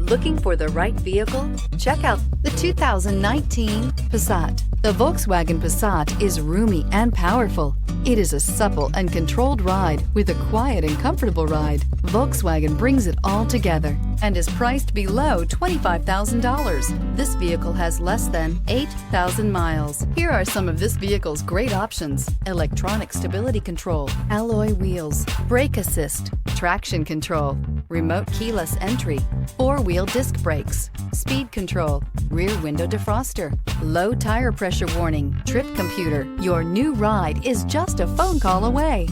Looking for the right vehicle? Check out the 2019 Passat. The Volkswagen Passat is roomy and powerful. It is a supple and controlled ride with a quiet and comfortable ride. Volkswagen brings it all together and is priced below $25,000. This vehicle has less than 8,000 miles. Here are some of this vehicle's great options: electronic stability control, alloy wheels, brake assist, traction control, remote keyless entry, four-wheel disc brakes, speed control, rear window defroster, low tire pressure warning, trip computer. Your new ride is just a phone call away.